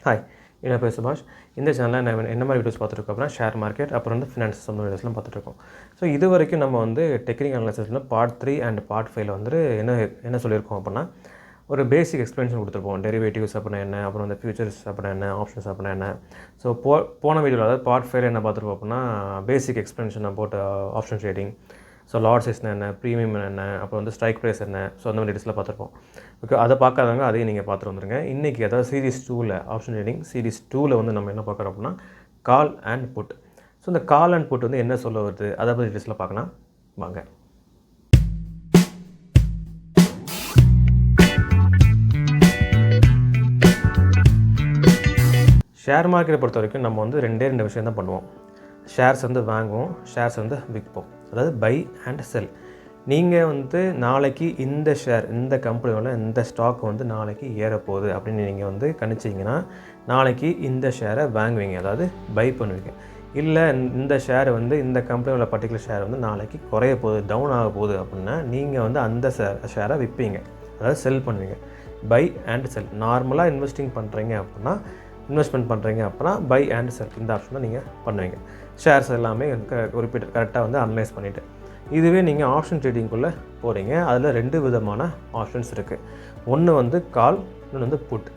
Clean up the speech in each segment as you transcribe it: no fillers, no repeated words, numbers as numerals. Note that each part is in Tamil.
ஹாய், என்ன பேர் சுபாஷ். இந்த சேனலில் நான் என்ன மாதிரி வீடியோஸ் பார்த்துருக்கோம் அப்படின்னா ஷேர் மார்க்கெட் அப்புறம் வந்து ஃபினான்ஸ் சம்மந்த வீடியோஸ்லாம் பார்த்துட்ருக்கோம். ஸோ இது வரைக்கும் நம்ம வந்து டெக்னிக்கல் அனாலிசிஸில் பார்ட் 3 அண்ட் பார்ட் 5 வந்து என்ன சொல்லியிருக்கோம் அப்படின்னா ஒரு பேசிக் எக்ஸ்ப்ளனேஷன் கொடுத்துருப்போம். டெரிவேட்டிவ்ஸ் அப்படின்னா என்ன, அப்புறம் வந்து ஃபியூச்சர்ஸ் அப்படின்னா என்ன, ஆப்ஷன்ஸ் அப்படின்னா என்ன. ஸோ போன வீடியோவில் அதாவது பார்ட் 5 என்ன பார்த்துருப்போம் அப்படின்னா பேசிக் எக்ஸ்ப்ளனேஷன் போட்டு ஆப்ஷன் ட்ரேடிங். ஸோ லாட் சைஸ்னா என்ன, ப்ரீமியம் என்ன, அப்புறம் வந்து ஸ்ட்ரைக் ப்ரைஸ் என்ன, ஸோ அந்த மாதிரி டீட்டெயில்ஸ்லாம் பார்த்துருப்போம். ஓகே, அதை பார்க்காதவங்க அதையும் நீங்கள் பார்த்துட்டு வந்துருங்க. இன்றைக்கி அதாவது சீரிஸ் 2ல் ஆப்ஷன் ட்ரேடிங் சீரிஸ் 2ல் வந்து நம்ம என்ன பார்க்குறோம் அப்படின்னா கால் அண்ட் புட். ஸோ இந்த கால் அண்ட் புட் வந்து என்ன சொல்ல வருது அதை பற்றி டீட்டெயில்ஸ்லாம் பார்க்கலாம் வாங்க. ஷேர் மார்க்கெட்டை பொறுத்த வரைக்கும் நம்ம வந்து ரெண்டு விஷயம் தான் பண்ணுவோம். ஷேர்ஸ் வந்து வாங்குவோம், ஷேர்ஸ் வந்து விற்போம். அதாவது பை அண்ட் செல். நீங்கள் வந்து நாளைக்கு இந்த ஷேர் இந்த கம்பெனியோட இந்த ஸ்டாக் வந்து நாளைக்கு ஏறப்போகுது அப்படின்னு நீங்கள் வந்து கணிச்சிங்கன்னா நாளைக்கு இந்த ஷேரை வாங்குவீங்க, அதாவது பை பண்ணுவீங்க. இல்லை இந்த ஷேர் வந்து இந்த கம்பெனியோட பர்டிகுலர் ஷேர் வந்து நாளைக்கு குறைய போகுது, டவுன் ஆக போகுது அப்படின்னா நீங்கள் வந்து அந்த ஷேரை விற்பீங்க, அதாவது செல் பண்ணுவீங்க. By and sell. நார்மலாக இன்வெஸ்ட்மெண்ட் பண்ணுறீங்க அப்படின்னா பை அண்ட் செல் இந்த ஆப்ஷன் தான் நீங்கள் பண்ணுவீங்க. ஷேர்ஸ் எல்லாமே கரெக்டாக வந்து அனலைஸ் பண்ணிவிட்டு. இதுவே நீங்கள் ஆப்ஷன் ட்ரேடிங்குள்ளே போகிறீங்க. அதில் 2 விதமான ஆப்ஷன்ஸ் இருக்குது. ஒன்று வந்து கால், இன்னொன்று வந்து புட்.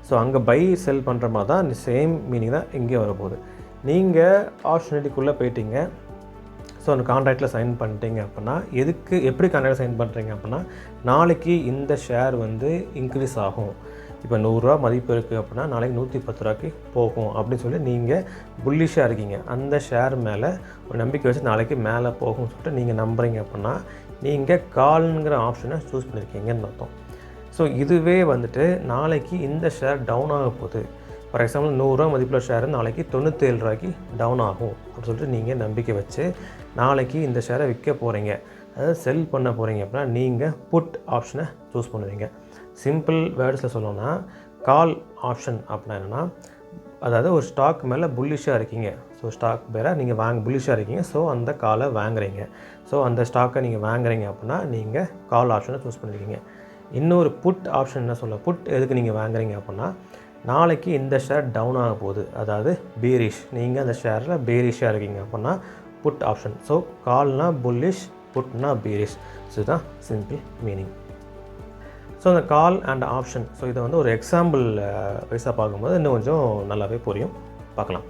ஸோ அங்கே பை செல் பண்ணுற மாதிரி தான் சேம் மீனிங் தான் இங்கே வரப்போகுது. நீங்கள் ஆப்ஷன் ட்ரேடிங்குள்ளே போயிட்டீங்க, ஸோ அந்த கான்ட்ராக்டில் சைன் பண்ணிட்டீங்க அப்படின்னா எப்படி கான்ட்ராக்டில் சைன் பண்ணுறீங்க அப்படின்னா நாளைக்கு இந்த ஷேர் வந்து இன்க்ரீஸ் ஆகும். இப்போ 100 ரூபா மதிப்பு இருக்குது அப்படின்னா நாளைக்கு 110 ரூபாய்க்கு போகும் அப்படின்னு சொல்லி நீங்கள் புல்லிஷாக இருக்கீங்க. அந்த ஷேர் மேலே ஒரு நம்பிக்கை வச்சு நாளைக்கு மேலே போகும்னு சொல்லிட்டு நீங்கள் நம்புறீங்க அப்படின்னா நீங்கள் கால்ங்கிற ஆப்ஷனை சூஸ் பண்ணியிருக்கீங்கன்னு அர்த்தம். ஸோ இதுவே வந்துட்டு நாளைக்கு இந்த ஷேர் டவுன் ஆக போகுது, ஃபார் எக்ஸாம்பிள் 100 ரூபா மதிப்பில் ஷேர் நாளைக்கு 97 ரூபாய்க்கு டவுன் ஆகும் அப்படின்னு சொல்லிட்டு நீங்கள் நம்பிக்கை வச்சு நாளைக்கு இந்த ஷேரை விற்க போகிறீங்க, அதாவது செல் பண்ண போகிறீங்க அப்படின்னா நீங்கள் புட் ஆப்ஷனை சூஸ் பண்ணுவீங்க. சிம்பிள் வேர்ட்ஸில் சொல்லணும்னா கால் ஆப்ஷன் அப்படின்னா என்னென்னா, அதாவது ஒரு ஸ்டாக் மேலே புல்லிஷாக இருக்கீங்க. ஸோ ஸ்டாக் பேரை நீங்கள் புல்லிஷாக இருக்கீங்க, ஸோ அந்த காலை வாங்குறீங்க. ஸோ அந்த ஸ்டாக்கை நீங்கள் வாங்குறீங்க அப்படின்னா நீங்கள் கால் ஆப்ஷனை சூஸ் பண்ணியிருக்கீங்க. இன்னொரு புட் ஆப்ஷன் என்ன சொல்ல, புட் எதுக்கு நீங்கள் வாங்குறீங்க அப்படின்னா நாளைக்கு இந்த ஷேர் டவுன் ஆக போகுது, அதாவது பேரிஷ், நீங்கள் அந்த ஷேரில் பேரிஷாக இருக்கீங்க அப்படின்னா புட் ஆப்ஷன். ஸோ கால்னா புல்லிஷ், புட்னா பேரிஷ். ஸோ இதுதான் சிம்பிள் மீனிங். ஸோ அந்த கால் அண்ட் ஆப்ஷன், ஸோ இதை வந்து ஒரு எக்ஸாம்பிள் வைஸாக பார்க்கும்போது இன்னும் கொஞ்சம் நல்லாவே புரியும், பார்க்கலாம்.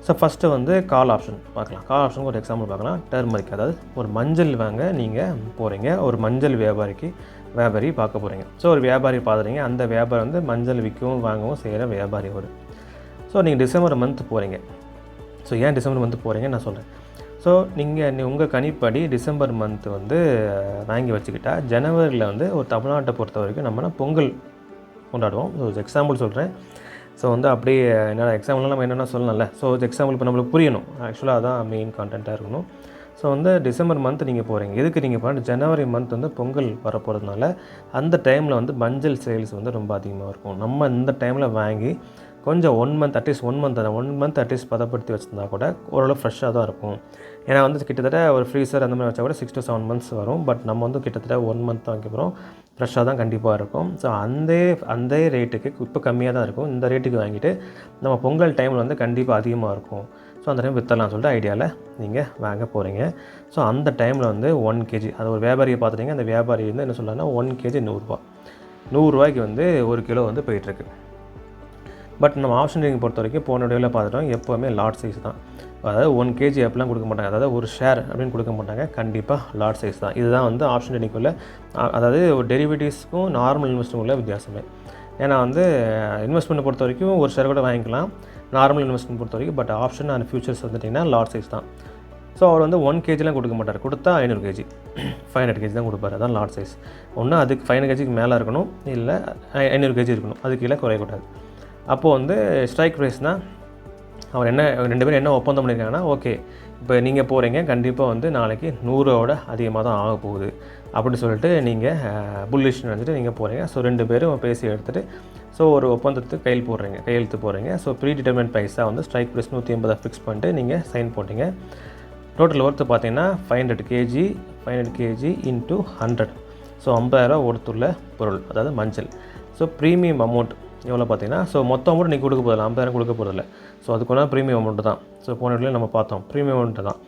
ஸோ ஃபஸ்ட்டு வந்து கால் ஆப்ஷன் பார்க்கலாம். கால் ஆப்ஷனுக்கு ஒரு எக்ஸாம்பிள் பார்க்கலாம். டர்மரிக், அதாவது ஒரு மஞ்சள் வாங்க நீங்கள் போகிறீங்க, ஒரு மஞ்சள் வியாபாரி பார்க்க போகிறீங்க. ஸோ ஒரு வியாபாரி பார்க்குறீங்க, அந்த வியாபாரி வந்து மஞ்சள் விற்கவும் வாங்கவும் செய்கிற வியாபாரி ஒரு. ஸோ நீங்கள் டிசம்பர் மந்த் போகிறீங்க. ஸோ ஏன் டிசம்பர் மந்த் போகிறீங்கன்னு நான் சொல்கிறேன். ஸோ நீங்கள் உங்கள் கணிப்படி டிசம்பர் மந்த் வந்து வாங்கி வச்சுக்கிட்டால் ஜனவரியில் வந்து ஒரு தமிழ்நாட்டை பொறுத்த வரைக்கும் நம்ம பொங்கல் கொண்டாடுவோம். ஸோ எக்ஸாம்பிள் சொல்கிறேன். ஸோ வந்து அப்படியே என்னென்ன எக்ஸாம்பிள்லாம் நம்ம என்னென்ன சொல்லணும்ல. ஸோ எக்ஸாம்பிள் இப்போ நம்மளுக்கு புரியணும், ஆக்சுவலாக அதான் மெயின் கான்டென்ட்டாக இருக்கணும். ஸோ வந்து டிசம்பர் மந்த் நீங்கள் போகிறீங்க, எதுக்கு நீங்கள் போனால் ஜனவரி மந்த் வந்து பொங்கல் வரப்போகிறதுனால அந்த டைமில் வந்து மஞ்சள் சேல்ஸ் வந்து ரொம்ப அதிகமாக இருக்கும். நம்ம இந்த டைமில் வாங்கி கொஞ்சம் 1 மந்த் அட்லீஸ்ட் பதப்படுத்தி வச்சுருந்தா கூட ஓரளவு ஃப்ரெஷ்ஷாக தான் இருக்கும். ஏன்னா வந்து கிட்டத்தட்ட ஒரு ஃப்ரீசர் அந்த மாதிரி வச்சா கூட 6 to 7 months வரும். பட் நம்ம வந்து கிட்டத்தட்ட 1 month வாங்கிக்கிறோம், ஃப்ரெஷ்ஷாக தான் கண்டிப்பாக இருக்கும். ஸோ அந்த ரேட்டுக்கு இப்போ கம்மியாக தான் இருக்கும். இந்த ரேட்டுக்கு வாங்கிட்டு நம்ம பொங்கல் டைமில் வந்து கண்டிப்பாக அதிகமாக இருக்கும். ஸோ அந்த டைம் விற்றலாம் சொல்லிட்டு ஐடியாவில் நீங்கள் வாங்க போகிறீங்க. ஸோ அந்த டைமில் வந்து 1 kg, அது ஒரு வியாபாரியை பார்த்துட்டீங்க, அந்த வியாபாரி வந்து என்ன சொல்கிறாங்கன்னா 1 kg 100 ரூபா, 100 ரூபாய்க்கு வந்து 1 கிலோ வந்து போயிட்டுருக்கு. பட் நம்ம ஆப்ஷன் ட்ரேடிங் பொறுத்த வரைக்கும் போன வீடியோவில் பார்த்துட்டோம், எப்போவுமே லாட் சைஸ் தான். அதாவது 1 kg எப்பெல்லாம் கொடுக்க மாட்டாங்க, அதாவது ஒரு ஷேர் அப்படின்னு கொடுக்க மாட்டாங்க, கண்டிப்பாக லாட் சைஸ் தான். இதுதான் வந்து ஆப்ஷன் ட்ரேடிங்குள்ள, அதாவது ஒரு டெரிவேட்டிவ்ஸ்க்கும் நார்மல் இன்வெஸ்ட்மெண்ட்டுக்குள்ள வித்தியாசமே. ஏன்னா வந்து இன்வெஸ்ட்மெண்ட் பொறுத்த வரைக்கும் ஒரு ஷேர் கூட வாங்கிக்கலாம், நார்மல் இன்வெஸ்ட்மெண்ட் பொறுத்த வரைக்கும். பட் ஆப்ஷன் அண்ட் ஃபியூச்சர்ஸ் வந்துட்டிங்கன்னா லாட் சைஸ் தான். ஸோ அவர் வந்து 1 kgலாம் கொடுக்க மாட்டார், கொடுத்தா 500 kg 500 kg தான் கொடுப்பார். அதான் லாட் சைஸ். ஒன்று அதுக்கு 500 kgக்கு மேலே இருக்கணும், இல்லை 500 kg இருக்கணும், அதுக்கு கீழே குறையக்கூடாது. அப்போது வந்து ஸ்ட்ரைக் ப்ரைஸ்னால் அவர் 2 பேரும் என்ன ஒப்பந்தம் பண்ணியிருக்காங்கன்னா, ஓகே இப்போ நீங்கள் போகிறீங்க, கண்டிப்பாக வந்து நாளைக்கு 100ோட அதிகமாக தான் ஆக போகுது அப்படின்னு சொல்லிட்டு நீங்கள் புல்லிஷ் நினச்சிட்டு நீங்கள் போகிறீங்க. ஸோ 2 பேரும் பேசி எடுத்துகிட்டு ஸோ ஒரு ஒப்பந்தத்துக்கு கையெழுத்து போடுறீங்க. ஸோ ப்ரீ டிட்டர்மெண்ட் ப்ரைஸாக வந்து ஸ்ட்ரைக் ப்ரைஸ் 180 ஃபிக்ஸ் பண்ணிட்டு நீங்கள் சைன் போட்டிங்க. டோட்டல் ஒர்த்து பார்த்தீங்கன்னா 500 kg into 100. ஸோ 50,000 ஒருத்துள்ள பொருள், அதாவது மஞ்சள். ஸோ ப்ரீமியம் அமௌண்ட் எவ்வளோ பார்த்தீங்கன்னா, ஸோ மொத்தம் அமௌண்ட் நீங்கள் கொடுக்க போதில்லை, 50,000 கொடுக்க போகிறதில்ல. ஸோ அதுக்குன்னா ப்ரீமியம் அமௌண்ட்டு தான். ஸோ போன வீடியோவில் நம்ம பார்த்தோம் ப்ரீமியம் அமௌண்ட்டு தான்.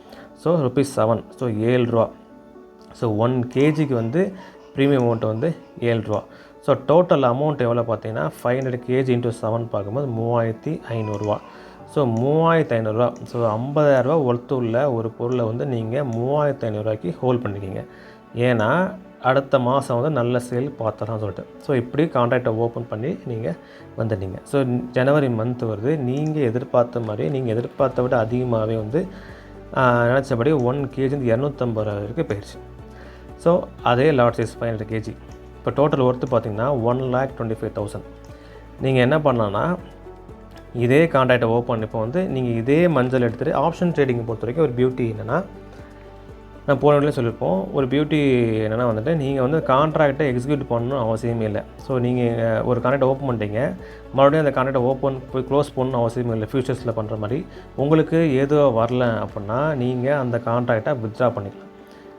ஸோ ₹7. ஸோ ₹7. ஸோ 1 kgக்கு வந்து ப்ரீமியம் அமௌண்ட்டு வந்து ₹7. ஸோ டோட்டல் அமௌண்ட் எவ்வளோ பார்த்தீங்கன்னா 500 kg × 7 பார்க்கும்போது ₹3,500. ஸோ ₹3,500. ஸோ ₹50,000 ஒர்த்து உள்ள ஒரு பொருளை வந்து நீங்கள் ₹3,500க்கு ஹோல்ட் பண்ணிக்கிங்க. ஏன்னா அடுத்த மாதம் வந்து நல்ல சேல் பார்த்தலாம் சொல்லிட்டு. ஸோ இப்படி கான்ட்ராக்டை ஓப்பன் பண்ணி நீங்கள் வந்துட்டீங்க. ஸோ ஜனவரி மந்த் வருது, நீங்கள் எதிர்பார்த்த மாதிரி நீங்கள் எதிர்பார்த்த விட அதிகமாகவே வந்து நினச்சபடி 1 kg ₹250 போயிடுச்சு. ஸோ அதே லாட் சைஸ் 500 kg. இப்போ டோட்டல் ஒர்த்து பார்த்திங்கன்னா 1,25,000. நீங்கள் என்ன பண்ணலான்னா இதே கான்ட்ராக்டை ஓப்பன் இப்போ வந்து நீங்கள் இதே மஞ்சள் எடுத்துகிட்டு ஆப்ஷன் ட்ரேடிங்கை பொறுத்த வரைக்கும் ஒரு பியூட்டி என்னென்னா, நான் போன வீடியோவில் சொல்லியிருப்போம், ஒரு பியூட்டி என்னென்னா வந்துட்டு நீங்கள் வந்து கான்ட்ராக்டை எக்ஸிக்யூட் பண்ணணும்னு அவசியமே இல்லை. ஸோ நீங்கள் ஒரு கான்ட்ராக்டை ஓப்பன் பண்ணிட்டீங்க, மறுபடியும் அந்த கான்ட்ராக்டை ஓப்பன் போய் க்ளோஸ் பண்ணணும்னு அவசியமே இல்லை. ஃபியூச்சர்ஸில் பண்ணுற மாதிரி உங்களுக்கு எதுவும் வரல அப்படின்னா நீங்கள் அந்த கான்ட்ராக்டை வித்ட்ரா பண்ணிக்கலாம்.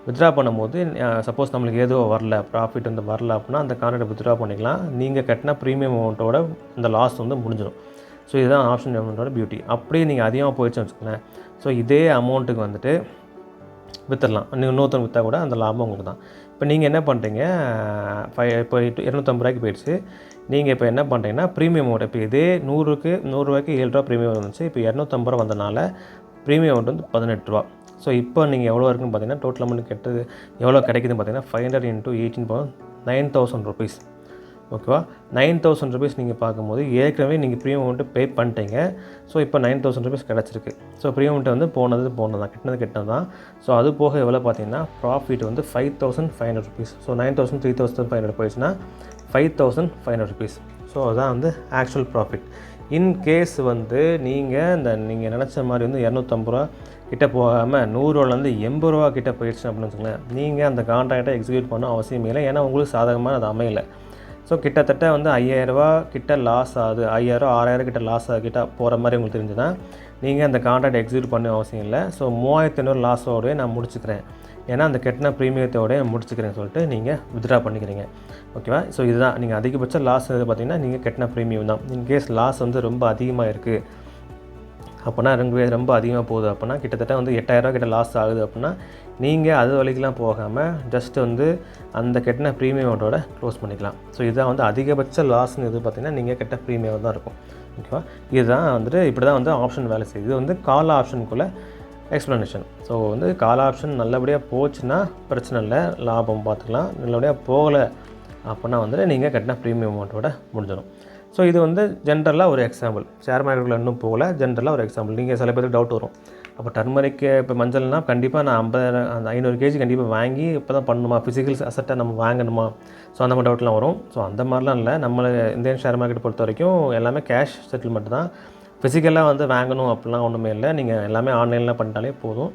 வித்ட்ரா பண்ணும்போது சப்போஸ் நம்மளுக்கு எதுவும் வரல, ப்ராஃபிட் வந்து வரல அப்படின்னா அந்த கான்ட்ராக்டை வித்ட்ரா பண்ணிக்கலாம். நீங்கள் கட்டின ப்ரீமியம் அமௌண்ட்டோட இந்த லாஸ் வந்து முடிஞ்சிடும். ஸோ இதுதான் ஆப்ஷன் அமௌண்ட்டோட பியூட்டி. அப்படியே நீங்கள் அதிகமாக போயிடுச்சுன்னு வச்சுக்கோங்களேன், ஸோ இதே அமௌண்ட்டுக்கு வந்துட்டு விற்றுடலாம். நீங்கள் இன்னொருத்தவங்க விற்றா கூட அந்த லாபம் உங்களுக்கு தான். இப்போ நீங்கள் என்ன பண்ணுறீங்க, இப்போ ₹250 போயிடுச்சு. நீங்கள் இப்போ என்ன பண்ணுறீங்கன்னா ப்ரீமியம் அமௌண்ட் இப்போ இதே ₹100க்கு ₹7 ப்ரீமியம் வந்துச்சு. இப்போ ₹250 வந்தனால ப்ரீமியம் அமௌண்ட் வந்து ₹18. ஸோ இப்போ நீங்கள் எவ்வளோ இருக்குன்னு பார்த்தீங்கன்னா டோட்டல் அமௌண்ட் கெட்டது எவ்வளோ கிடைக்குதுன்னு பார்த்தீங்கன்னா 500 × 18 ₹9,000. ஓகேவா, ₹9,000 நீங்கள் பார்க்கும்போது ஏற்கனவே நீங்கள் ப்ரீமியம் அமௌண்ட்டு பே பண்ணிட்டீங்க. ஸோ இப்போ ₹9,000 கிடச்சிருக்கு. ஸோ ப்ரீமியம் அமௌண்ட்டு வந்து போனது தான், கெட்டினது தான். ஸோ அது போக எவ்வளோ பார்த்தீங்கன்னா ப்ராஃபிட் வந்து ₹5,500. ஸோ 9,000 3,500 போயிடுச்சுன்னா ₹5,500. ஸோ அதுதான் வந்து ஆக்சுவல் ப்ராஃபிட். இன்கேஸ் வந்து நீங்கள் நினச்ச மாதிரி வந்து ₹250 கிட்ட போகாமல் ₹100லேருந்து ₹80 கிட்ட போயிடுச்சு அப்படின்னு வச்சுக்கோங்களேன், நீங்கள் அந்த கான்ட்ராக்டை எக்ஸிக்யூட் பண்ண அவசியம் இல்லை. ஏன்னா உங்களுக்கு சாதகமாக அது அமையலை. ஸோ கிட்டத்தட்ட வந்து ₹5,000 கிட்ட லாஸ் ஆகுது, 5,000 6,000 கிட்ட லாஸ் கிட்ட போகிற மாதிரி உங்களுக்கு தெரிஞ்சுன்னா நீங்கள் அந்த கான்ட்ராக்ட் எக்ஸிக்யூட் பண்ண அவசியம் இல்லை. ஸோ 3,500 லாஸோடய நான் முடிச்சுக்கிறேன், ஏன்னா அந்த கெட்டின ப்ரீமியத்தோடய முடிச்சுக்கிறேன்னு சொல்லிட்டு நீங்கள் வித்ட்ரா பண்ணிக்கிறீங்க. ஓகேவா, ஸோ இதுதான் நீங்கள் அதிகபட்ச லாஸ் பார்த்திங்கன்னா நீங்கள் கெட்டின ப்ரீமியம் தான். இன்கேஸ் லாஸ் வந்து ரொம்ப அதிகமாக இருக்குது அப்படின்னா ரொம்ப அதிகமாக போகுது அப்படின்னா கிட்டத்தட்ட வந்து ₹8,000 கிட்ட லாஸ் ஆகுது அப்படின்னா நீங்கள் அது வரைக்கும்லாம் போகாமல் ஜஸ்ட் வந்து அந்த கெட்டின ப்ரீமியம் அமௌண்ட்டோட க்ளோஸ் பண்ணிக்கலாம். ஸோ இதுதான் வந்து அதிகபட்ச லாஸ்ன்னு இது பார்த்திங்கன்னா நீங்கள் கெட்ட ப்ரீமியம் தான் இருக்கும். ஓகேவா, இதுதான் வந்துட்டு இப்படி தான் வந்து ஆப்ஷன் வேலை செய்யுது. இது வந்து கால் ஆப்ஷனுக்குள்ளே எக்ஸ்ப்ளனேஷன். ஸோ வந்து கால் ஆப்ஷன் நல்லபடியாக போச்சுன்னா பிரச்சனை இல்லை, லாபம் பார்த்துக்கலாம். நல்லபடியாக போகலை அப்படின்னா வந்துட்டு நீங்கள் கட்டின ப்ரீமியம் அமௌண்ட்டோட முடிஞ்சிடும். ஸோ இது வந்து ஜென்ரலாக ஒரு எக்ஸாம்பிள், ஷேர் மார்க்கெட்டில் இன்னும் போகல, ஜென்ரலாக ஒரு எக்ஸாம்பிள். நீங்கள் சில பேருக்கு டவுட் வரும், அப்போ டர்மரிக்கு இப்போ மஞ்சள்னால் கண்டிப்பாக நான் 50 அந்த 500 kg கண்டிப்பாக வாங்கி இப்போ தான் பண்ணணுமா, ஃபிசிக்கல் அசட்டை நம்ம வாங்கணுமா, ஸோ அந்த மாதிரி டவுட்லாம் வரும். ஸோ அந்த மாதிரிலாம் இல்லை, நம்மளை இந்தியன் ஷேர் மார்க்கெட் பொறுத்த வரைக்கும் எல்லாமே கேஷ் செட்டில்மெண்ட் தான். ஃபிசிக்கலாக வந்து வாங்கணும் அப்படிலாம் ஒன்றுமே இல்லை, நீங்கள் எல்லாமே ஆன்லைனில் பண்ணிட்டாலே போதும்.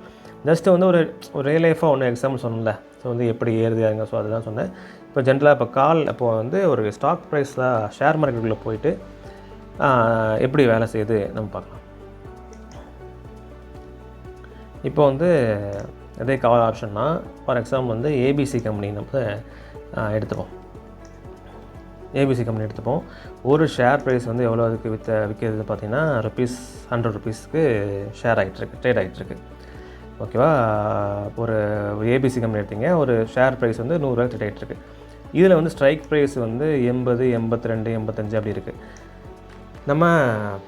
ஜஸ்ட்டு வந்து ஒரு ரியல் லைஃபாக ஒன்று எக்ஸாம்பிள் சொன்னல, ஸோ வந்து எப்படி ஏறுதுங்க, ஸோ அதுதான் சொன்னேன். இப்போ ஜென்ரலாக இப்போ இப்போது வந்து ஒரு ஸ்டாக் ப்ரைஸில் ஷேர் மார்க்கெட்டுக்குள்ளே போயிட்டு எப்படி வேலை செய்யுது நம்ம பார்க்கலாம். இப்போ வந்து எதே கால் ஆப்ஷன்னா ஃபார் எக்ஸாம்பிள் வந்து ஏபிசி கம்பெனி நம்ம எடுத்துப்போம். ஏபிசி கம்பெனி எடுத்துப்போம். ஒரு ஷேர் ப்ரைஸ் வந்து எவ்வளோ அதுக்கு விற்கிறது பார்த்தீங்கன்னா ₹100க்கு ஷேர் ஆகிட்டுருக்கு, ட்ரேட் ஆகிட்டுருக்கு. ஓகேவா, ஒரு ஏபிசி கம்பெனி எடுத்தீங்க, ஒரு ஷேர் ப்ரைஸ் வந்து ₹100 ட்ரேட் ஆகிட்டுருக்கு. இதில் வந்து ஸ்ட்ரைக் ப்ரைஸ் வந்து 80, 82, 85 அப்படி இருக்குது. நம்ம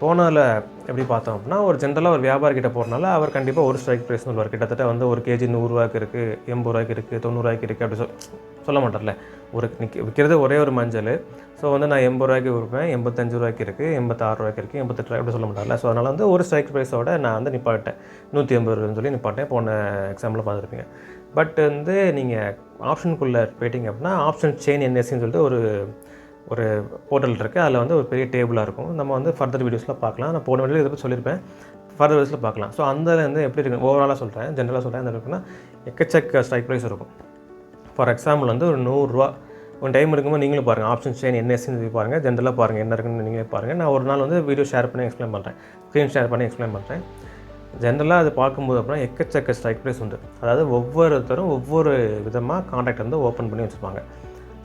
போனதில் எப்படி பார்த்தோம் அப்படின்னா ஒரு ஜென்ரலாக ஒரு வியாபாரிகிட்ட போகிறனால அவர் கண்டிப்பாக ஒரு ஸ்ட்ரைக் ப்ரைஸ் சொல்லுவார். கிட்டத்தட்ட வந்து ஒரு கேஜி ₹100 இருக்குது, ₹80 இருக்குது, ₹90 இருக்குது அப்படி சொல்ல மாட்டார்ல. ஒரு விற்கிறது ஒரே ஒரு மஞ்சள், ஸோ வந்து நான் ₹80 விற்பேன், ₹85 இருக்குது, ₹86 இருக்குது, ₹88 அப்படி சொல்ல மாட்டார்ல. ஸோ அதனால் வந்து ஒரு ஸ்ட்ரைக் ப்ரைஸோட நான் வந்து நிப்பாட்டேன், ₹180 சொல்லி நிப்பாட்டேன். போன எக்ஸாம்பிளில் பார்த்துருப்பீங்க. பட் வந்து நீங்கள் ஆப்ஷனுக்குள்ளே போயிட்டீங்க அப்படின்னா ஆப்ஷன் செயின் என்எஸ்சின்னு சொல்லிட்டு ஒரு போர்ட்டல் இருக்குது. அதில் வந்து ஒரு பெரிய டேபிளாக இருக்கும். நம்ம வந்து ஃபர்தர் வீடியோஸில் பார்க்கலாம். நான் போன வீடியோ இதை பற்றி சொல்லியிருப்பேன், ஃபர்தர் வீடியோஸில் பார்க்கலாம். ஸோ அந்த வந்து எப்படி இருக்குது ஓவராலாக சொல்கிறேன், ஜென்ரலாக சொல்கிறேன். அந்த இருக்குன்னா எக்கச்சக்க ஸ்ட்ரைக் ப்ரைஸ் இருக்கும். ஃபார் எக்ஸாம்பிள் வந்து ஒரு ₹100 ஒரு டைம் இருக்கும்போது நீங்களும் பாருங்கள், ஆப்ஷன் செயின் என்எஸ்சின்னு பாருங்கள், ஜென்ரலாக பாருங்கள் என்ன இருக்குன்னு நீங்களே பாருங்கள். நான் ஒரு நாள் வந்து வீடியோ ஷேர் பண்ணி எக்ஸ்பிளைன் பண்ணுறேன், ஸ்க்ரீன் ஷேர் பண்ணி எக்ஸ்பிளைன் பண்ணுறேன். ஜென்ரலாக அது பார்க்கும்போது அப்புறம் எக்கச்சக்க ஸ்ட்ரைக் ப்ரைஸ் உண்டு. அதாவது ஒவ்வொருத்தரும் ஒவ்வொரு விதமாக கான்ட்ராக்ட் வந்து ஓப்பன் பண்ணி வச்சுருப்பாங்க.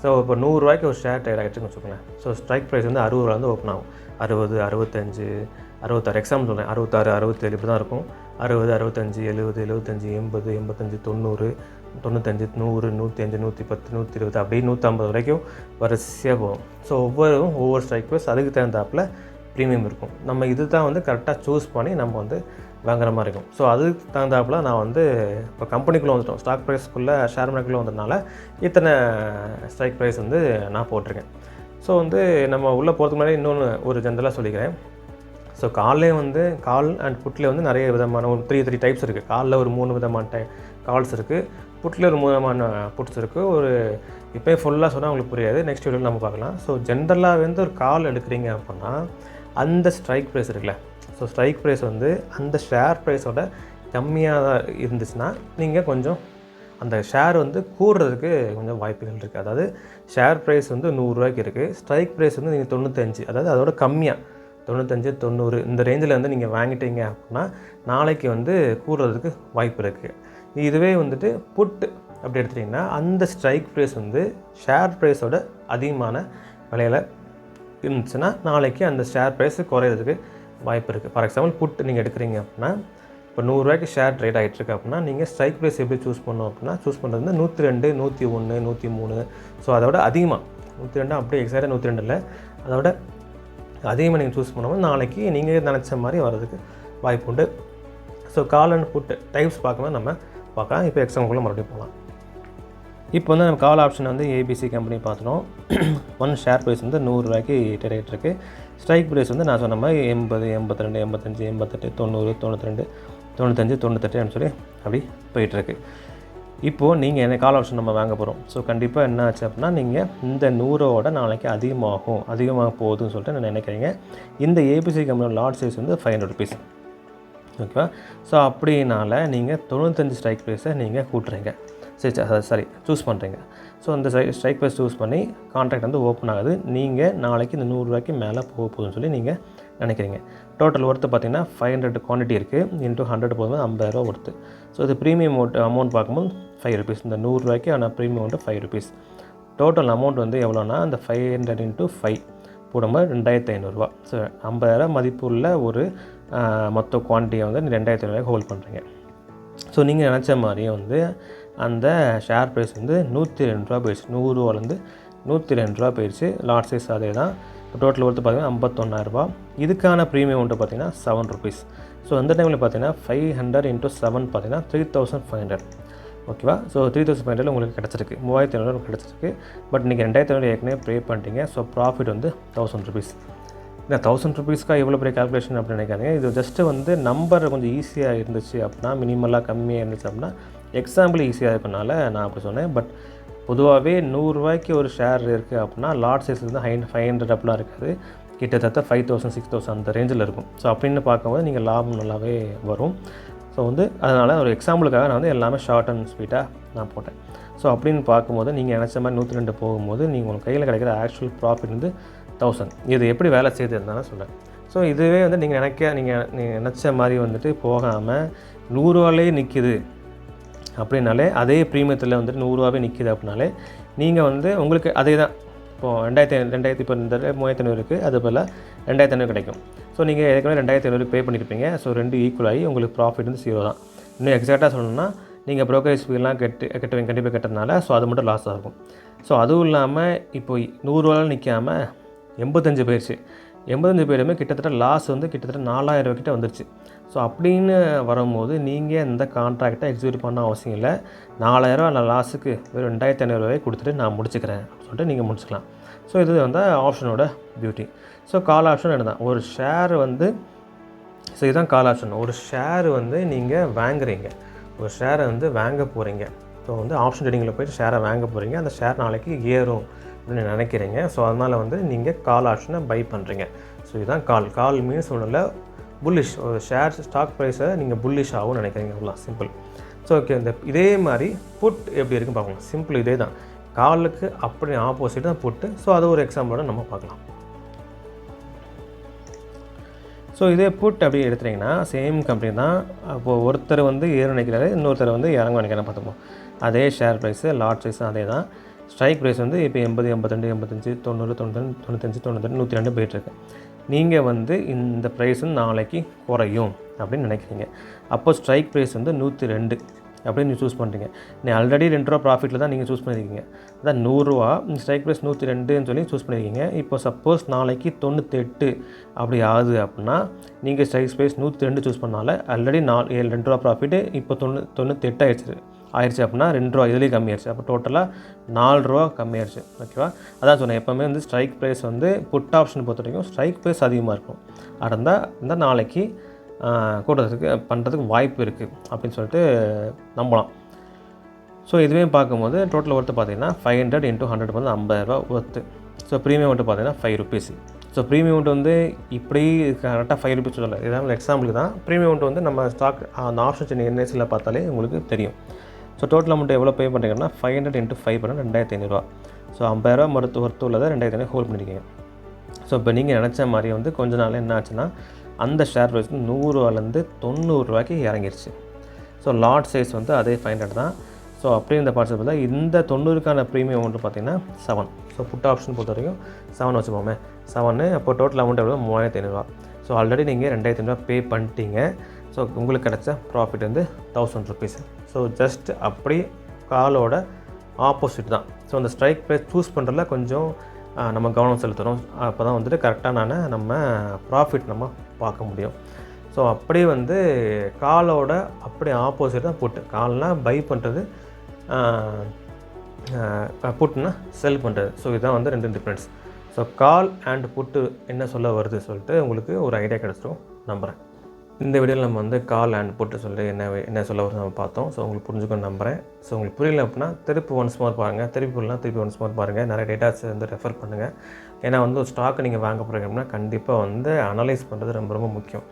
ஸோ இப்போ 100 ரூபாய்க்கு ஒரு ஷேர் ட்ரேட் ஆகிட்டுன்னு வச்சுக்கோங்களேன். ஸோ ஸ்ட்ரைக் ப்ரைஸ் வந்து 60 ரூபா வந்து ஓப்பன் ஆகும். 60, 65, 66 எக்ஸாம்பிள் சொல்கிறேன். 66, 67 இப்படி தான் இருக்கும். 60, 65, 70, 75, 80, 85, 90, 95, 100, 105, 110, 120 அப்படியே 150 வரைக்கும் வரிசையாக போகும். ஸோ ஒவ்வொரு ஸ்ட்ரைக் ப்ரைஸ் அதுக்கு தகுந்தாப்பில் ப்ரீமியம் இருக்கும். நம்ம இது தான் வந்து கரெக்டாக சூஸ் பண்ணி நம்ம வந்து வாங்குற மாதிரி இருக்கும். ஸோ அதுக்கு தகுந்தாப்பில் நான் வந்து இப்போ கம்பெனிக்குள்ளே வந்துட்டோம், ஸ்டாக் ப்ரைஸ்க்குள்ளே ஷேர் மார்க்கெட்டுக்குள்ளே வந்ததுனால இத்தனை ஸ்ட்ரைக் ப்ரைஸ் வந்து நான் போட்டிருக்கேன். ஸோ வந்து நம்ம உள்ளே போகிறதுக்கு முன்னாடி இன்னொன்று ஒரு ஜென்ரலாக சொல்லிக்கிறேன். ஸோ கால்லே வந்து கால் அண்ட் புட்டில் வந்து நிறைய விதமான ஒரு 3 டைப்ஸ் இருக்குது. காலில் ஒரு 3 விதமான கால்ஸ் இருக்குது, புட்டில் ஒரு 3 விதமான புட்ஸ் இருக்குது. ஒரு இப்போ ஃபுல்லாக சொன்னால் உங்களுக்கு புரியாது, நெக்ஸ்ட் வீடியோவில் நம்ம பார்க்கலாம். ஸோ ஜென்ரலாக வந்து ஒரு கால் எடுக்கிறீங்க அப்படின்னா அந்த ஸ்ட்ரைக் ப்ரைஸ் இருக்குல்ல, ஸோ ஸ்ட்ரைக் ப்ரைஸ் வந்து அந்த ஷேர் ப்ரைஸோட கம்மியாக தான் இருந்துச்சுன்னா நீங்கள் கொஞ்சம் அந்த ஷேர் வந்து கூடுறதுக்கு கொஞ்சம் வாய்ப்புகள் இருக்குது. அதாவது ஷேர் ப்ரைஸ் வந்து 100 ரூபாய்க்கு இருக்குது, ஸ்ட்ரைக் ப்ரைஸ் வந்து நீங்கள் 95, அதாவது அதோட கம்மியாக 95, 90 இந்த ரேஞ்சில் வந்து நீங்கள் வாங்கிட்டீங்க அப்படின்னா நாளைக்கு வந்து கூடுறதுக்கு வாய்ப்பு இருக்குது. இதுவே வந்துட்டு புட்டு அப்படி எடுத்துட்டிங்கன்னா அந்த ஸ்ட்ரைக் ப்ரைஸ் வந்து ஷேர் ப்ரைஸோட அதிகமான விலையில் இருந்துச்சுன்னா நாளைக்கு அந்த ஷேர் ப்ரைஸ் குறையிறதுக்கு வாய்ப்பு இருக்குது. ஃபார் எக்ஸாம்பிள் புட்டு நீங்கள் எடுக்கிறீங்க அப்படின்னா இப்போ 100 ரூபாய்க்கு ஷேர் ட்ரேட் ஆகிட்டுருக்கு அப்படின்னா நீங்கள் ஸ்ட்ரைக் ப்ரைஸ் எப்படி சூஸ் பண்ணணும் அப்படின்னா சூஸ் பண்ணுறது வந்து 102, 101, 103. ஸோ அதோட அதிகமாக 102 அப்படியே எக்ஸாக்டாக 102 இல்லை, அதோட அதிகமாக நீங்கள் சூஸ் பண்ணும்போது நாளைக்கு நீங்கள் நினச்ச மாதிரி வர்றதுக்கு வாய்ப்பு உண்டு. So call and put types பார்க்கும்போது நம்ம பார்க்கலாம். இப்போ எக்ஸாம்பிள் மறுபடியும் போகலாம். இப்போ வந்து நம்ம கால் ஆப்ஷன் வந்து ஏபிசி கம்பெனி பார்த்துட்டோம். ஒன் ஷேர் ப்ரைஸ் வந்து 100 ரூபாய்க்கு ட்ரேட் இருக்குது. ஸ்ட்ரைக் ப்ரைஸ் வந்து நான் சொன்ன மாதிரி 80, 82, 85, 88, 90, 92, 95, 98 சொல்லி அப்படி போயிட்டுருக்கு. இப்போது நீங்கள் என்ன கால் ஆப்ஷன் நம்ம வாங்க போகிறோம். ஸோ கண்டிப்பாக என்ன ஆச்சு அப்படின்னா நீங்கள் இந்த 100ஓட நாளைக்கு அதிகமாக போகுதுன்னு சொல்லிட்டு நான் நினைக்கிறீங்க. இந்த ஏபிசி கம்பெனியோட லாட் சைஸ் வந்து 500 ருபீஸ். ஓகேவா? ஸோ அப்படினால நீங்கள் 95 ஸ்ட்ரைக் ப்ரைஸை நீங்கள் கூட்டுறீங்க, சரி சூஸ் பண்ணுறீங்க. ஸோ இந்த ஸ்ட்ரைக் ப்ரைஸ் சூஸ் பண்ணி கான்ட்ராக்ட் வந்து ஓப்பன் ஆகுது. நீங்கள் நாளைக்கு இந்த 100 ரூபாய்க்கு மேலே போகுதுன்னு சொல்லி நீங்கள் நினைக்கிறீங்க. டோட்டல் ஒர்த்து பார்த்திங்கன்னா 500 குவான்டிட்டி இருக்குது, இன்ட்டு 100 போகும்போது 50 ரூபா ஒர்த்து. ஸோ இது ப்ரீமியம் அமௌண்ட் பார்க்கும்போது 5 ருபீஸ். இந்த 100 ரூபாய்க்கு ஆனால் ப்ரீமியம் வந்து 5 ருபீஸ். டோட்டல் அமௌண்ட் வந்து எவ்வளோனா அந்த 500 × 5 போடும்போது 2500 ரூபா. ஸோ 50,000 மதிப்பு உள்ள ஒரு மொத்த குவான்டிட்டியை வந்து 2500 ஹோல்ட் பண்ணுறீங்க. ஸோ நீங்கள் நினச்ச மாதிரியே வந்து அந்த ஷேர் ப்ரைஸ் வந்து 102 ரூபா போயிடுச்சு. 100 ரூபாலேருந்து 102 ரூபா போயிடுச்சு. லாட் சைஸ் அதே தான். டோட்டல் ஒர்த்து பார்த்திங்கன்னா 51,000 ரூபா. இதுக்கான ப்ரீமியம் வந்து பார்த்திங்கன்னா 7 ருபீஸ். ஸோ அந்த டைமில் பார்த்திங்கன்னா 500 × 7 பார்த்திங்கன்னா 3500. ஓகேவா? ஸோ 3500 உங்களுக்கு கிடச்சிருக்கு, 3500 கிடச்சிருக்கு. பட் நீங்கள் 2500 ஏற்கனவே ப்ரே பண்ணிட்டீங்க. ஸோ ப்ராஃபிட் வந்து 1000 ருபீஸ். இந்த 1000 ருபீஸ்க்காக எவ்வளோ பெரிய கால்குலேஷன் அப்படின்னு நினைக்காதீங்க. இது ஜஸ்ட்டு வந்து நம்பர் கொஞ்சம் ஈஸியாக இருந்துச்சு அப்படின்னா, மினிமலாக கம்மியாக இருந்துச்சு அப்படின்னா எக்ஸாம்பிள் ஈஸியாக இருக்கனால நான் அப்படி சொன்னேன். பட் பொதுவாகவே 100 ரூபாய்க்கு ஒரு ஷேர் இருக்குது அப்படின்னா லாட் சைஸ் வந்து 500 அப்படிலாம் இருக்காது, கிட்டத்தட்ட 5000, 6000 அந்த ரேஞ்சில் இருக்கும். ஸோ அப்படின்னு பார்க்கும்போது நீங்கள் லாபம் நல்லாவே வரும். ஸோ வந்து அதனால் ஒரு எக்ஸாம்பிளுக்காக நான் வந்து எல்லாமே ஷார்ட் அண்ட் ஸ்வீட்டாக நான் போட்டேன். ஸோ அப்படின்னு பார்க்கும்போது நீங்கள் நினச்ச மாதிரி 102 போகும்போது நீங்கள் உங்களுக்கு கையில் கிடைக்கிற ஆக்சுவல் ப்ராஃபிட் வந்து 1000. இது எப்படி வேலை செய்யுது இருந்தாலும் சொல்கிறேன். ஸோ இதுவே வந்து நீங்கள் நினச்ச மாதிரி வந்துட்டு போகாமல் 100 ரூபாலே நிற்கிது அப்படின்னாலே, அதே ப்ரீமியத்தில் வந்துட்டு 100 ரூபாவே நிற்கிது அப்படின்னாலே நீங்கள் வந்து உங்களுக்கு அதே தான். இப்போது 2000 இப்போ இந்த 3500 இருக்குது, அது போல் 2500 கிடைக்கும். ஸோ நீங்கள் ஏற்கனவே 2500 பே பண்ணியிருப்பீங்க. ஸோ 2 ஈக்குவல் ஆகி உங்களுக்கு ப்ராஃபிட் வந்து 0 தான். இன்னும் எக்ஸாக்டாக சொல்லணும்னா நீங்கள் ப்ரோக்கரேஜ் ஃபீலாம் கட்டுவீங்க, கண்டிப்பாக கட்டுறதுனால. ஸோ அது மட்டும் லாஸ் ஆகும். ஸோ அதுவும் இல்லாமல் இப்போ 100 ரூபாவில் நிற்காமல் 85 போயிடுச்சு. 85 பேருமே கிட்டத்தட்ட லாஸ் வந்து கிட்டத்தட்ட 4000 ரூபா கிட்ட வந்துருச்சு. ஸோ அப்படின்னு வரும்போது நீங்கள் இந்த கான்ட்ராக்டை எக்ஸிக்யூட் பண்ண அவசியம் இல்லை. 4000 ரூபா நான் லாஸுக்கு வெறும் 2500 ரூபாயை கொடுத்துட்டு நான் முடிச்சுக்கிறேன் சொல்லிட்டு நீங்கள் முடிச்சுக்கலாம். ஸோ இது வந்து ஆப்ஷனோட பியூட்டி. ஸோ கால் ஆப்ஷன் என்ன தான், ஒரு ஷேர் வந்து, ஸோ இதுதான் கால் ஆப்ஷன். ஒரு ஷேர் வந்து நீங்கள் வாங்குறீங்க, ஒரு ஷேரை வந்து வாங்க போகிறீங்க. ஸோ வந்து ஆப்ஷன் ட்ரேடிங்கில் போய்ட்டு ஷேரை வாங்க போகிறீங்க. அந்த ஷேர் நாளைக்கு ஏறும் அப்படின்னு நினைக்கிறீங்க. ஸோ அதனால் வந்து நீங்கள் கால் ஆப்ஷனை பை பண்ணுறீங்க. ஸோ இதுதான் கால் மீன்ஸ் ஒன்றும் இல்லை, புல்லிஷ். ஒரு ஷேர் ஸ்டாக் ப்ரைஸை நீங்கள் புல்லிஷ் ஆகும்னு நினைக்கிறீங்க, அவ்வளோ சிம்பிள். ஸோ ஓகே, இதே மாதிரி புட் எப்படி இருக்குன்னு பார்க்கலாம். சிம்பிள் இதே தான், காலுக்கு அப்படி ஆப்போசிட் தான் புட்டு. ஸோ அது ஒரு எக்ஸாம்பிளோட நம்ம பார்க்கலாம். ஸோ இதே புட் அப்படி எடுத்துட்டிங்கன்னா சேம் கம்பெனி தான். அப்போது ஒருத்தர் வந்து ஏற நினைக்கிறாரு, இன்னொருத்தர் வந்து இறங்க நினைக்கிறேன் பார்த்துப்போம். அதே ஷேர் ப்ரைஸு, லாட் சைஸும் அதே தான். ஸ்ட்ரைக் ப்ரைஸ் வந்து இப்போ 80, 82, 85, 90, 95, 92, 102 போயிட்டுருக்கு. நீங்கள் வந்து இந்த ப்ரைஸ் வந்து நாளைக்கு குறையும் அப்படின்னு நினைக்கிறீங்க. அப்போ ஸ்ட்ரைக் ப்ரைஸ் வந்து 102 அப்படின்னு நீங்கள் சூஸ் பண்ணுறீங்க. நீ ஆல்ரெடி ₹2 ப்ராஃபிட்டில் தான் நீங்கள் சூஸ் பண்ணியிருக்கீங்க. அதான் ₹100 ஸ்ட்ரைக் ப்ரைஸ் 102ன்னு சொல்லி சூஸ் பண்ணியிருக்கீங்க. இப்போ சப்போஸ் நாளைக்கு 98 அப்படி ஆகுது அப்படின்னா நீங்கள் ஸ்ட்ரைக் ப்ரைஸ் 102 சூஸ் பண்ணால ஆல்ரெடி ₹2 ப்ராஃபிட்டு இப்போ 98 ஆயிடுச்சு அப்படின்னா ₹2 இதுலேயும் கம்மியாயிருச்சு. அப்போ டோட்டலாக ₹4 கம்மியாயிருச்சு. ஓகேவா? அதான் சொன்னேன், எப்போவுமே வந்து ஸ்ட்ரைக் ப்ரைஸ் வந்து புட் ஆப்ஷன் பொறுத்த வரைக்கும் ஸ்ட்ரைக் ப்ரைஸ் அதிகமாக இருக்கும். இந்த நாளைக்கு கூடுறதுக்கு பண்ணுறதுக்கு வாய்ப்பு இருக்குது அப்படின்னு சொல்லிட்டு நம்பலாம். ஸோ இதுவே பார்க்கும்போது டோட்டல் ஒர்த்து பார்த்தீங்கன்னா 500 × 100 வந்து ₹50 ஒர்த்து. ஸோ ப்ரீமியம் மட்டும் பார்த்தீங்கன்னா ₹5. ஸோ ப்ரீமியம் வந்து இப்படி கரெக்டாக ₹5 சொல்லலை, இதான் எக்ஸாம்பிளுக்கு தான். ப்ரீமியம் வந்து நம்ம ஸ்டாக் அந்த ஆப்ஷன் செயின் என்எஸ்சியில் பார்த்தாலே உங்களுக்கு தெரியும். ஸோ டோட்டல் அமௌண்ட் எவ்வளோ பே பண்ணுறீங்கன்னா 500 × 5 பண்ணால் ₹2500. ஸோ ₹50 ஒர்த்து உள்ளதை ₹2500 ஹோல்ட் பண்ணியிருக்கீங்க. ஸோ இப்போ நீங்கள் நினச்ச மாதிரி வந்து கொஞ்ச நாள் என்ன ஆச்சுன்னா அந்த ஷேர் ப்ரைஸ் வந்து ₹100 ₹90 இறங்கிருச்சு. ஸோ லாட் சைஸ் வந்து அதே 500 தான். ஸோ அப்படியே இந்த பார்ட்ஸ் பார்த்தா இந்த 90க்கான ப்ரீமியம் அமௌண்ட் பார்த்தீங்கன்னா 7. ஸோ புட் ஆப்ஷன் பொறுத்த வரைக்கும் 7 வச்சுப்போமே, 7. அப்போ டோட்டல் அமௌண்ட் எவ்வளோ ₹3500. ஸோ ஆல்ரெடி நீங்கள் ₹2500 பே பண்ணிட்டீங்க. ஸோ உங்களுக்கு கிடச்ச ப்ராஃபிட் வந்து ₹1000. ஸோ ஜஸ்ட் அப்படி காலோட ஆப்போசிட் தான். ஸோ அந்த ஸ்ட்ரைக் ப்ரைஸ் சூஸ் பண்ணுறதுல கொஞ்சம் நம்ம கவனம் செலுத்தணும். அப்போ தான் வந்துட்டு கரெக்டான நம்ம ப்ராஃபிட் நம்ம பார்க்க முடியும். ஸோ அப்படியே வந்து காலோட அப்படியே ஆப்போசிட் தான் புட்டு. கால்னால் பை பண்ணுறது, புட்டுனா செல் பண்ணுறது. ஸோ இதுதான் வந்து 2 டிஃப்ரென்ஸ். ஸோ கால் அண்ட் புட்டு என்ன சொல்ல வருது சொல்லிட்டு உங்களுக்கு ஒரு ஐடியா கிடச்சிடும் நம்புகிறேன். இந்த வீடியோவில் நம்ம வந்து கால் அண்ட் புட்டு சொல்லி என்ன சொல்ல வருது நம்ம பார்த்தோம். ஸோ உங்களுக்கு புரிஞ்சுக்கணும்னு நம்புகிறேன். ஸோ உங்களுக்கு புரியல அப்படின்னா திருப்பி ஒன்ஸ் மோர் பாருங்கள், திருப்பி ஒன்ஸ் மோர் பாருங்கள், நிறைய டேட்டாஸ் வந்து ரெஃபர் பண்ணுங்கள். ஏன்னா வந்து ஒரு ஸ்டாக்கை நீங்கள் வாங்க போகிறீங்க அப்படின்னா கண்டிப்பாக வந்து அனலைஸ் பண்ணுறது ரொம்ப ரொம்ப முக்கியம்.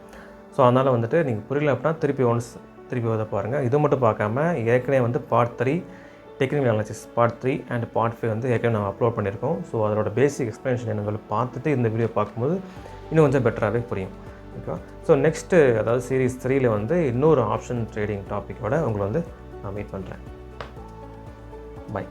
ஸோ அதனால் வந்துட்டு நீங்கள் புரியல அப்படின்னா திருப்பி வந்து பாருங்கள். இது மட்டும் பார்க்காம ஏற்கனவே வந்து part 3 technical analysis, part 3 and part 5 வந்து ஏற்கனவே நம்ம அப்லோட் பண்ணியிருக்கோம். ஸோ அதோட பேசிக் எக்ஸ்ப்ளனேஷன் என்னன்னு சொல்லி பார்த்துட்டு இந்த வீடியோ பார்க்கும்போது இன்னும் கொஞ்சம் பெட்டராகவே புரியும். ஓகேவா? ஸோ நெக்ஸ்ட்டு அதாவது சீரீஸ் 3ல் வந்து இன்னொரு ஆப்ஷன் ட்ரேடிங் டாப்பிக்கோட உங்களை வந்து நான் மீட் பண்ணுறேன். பை.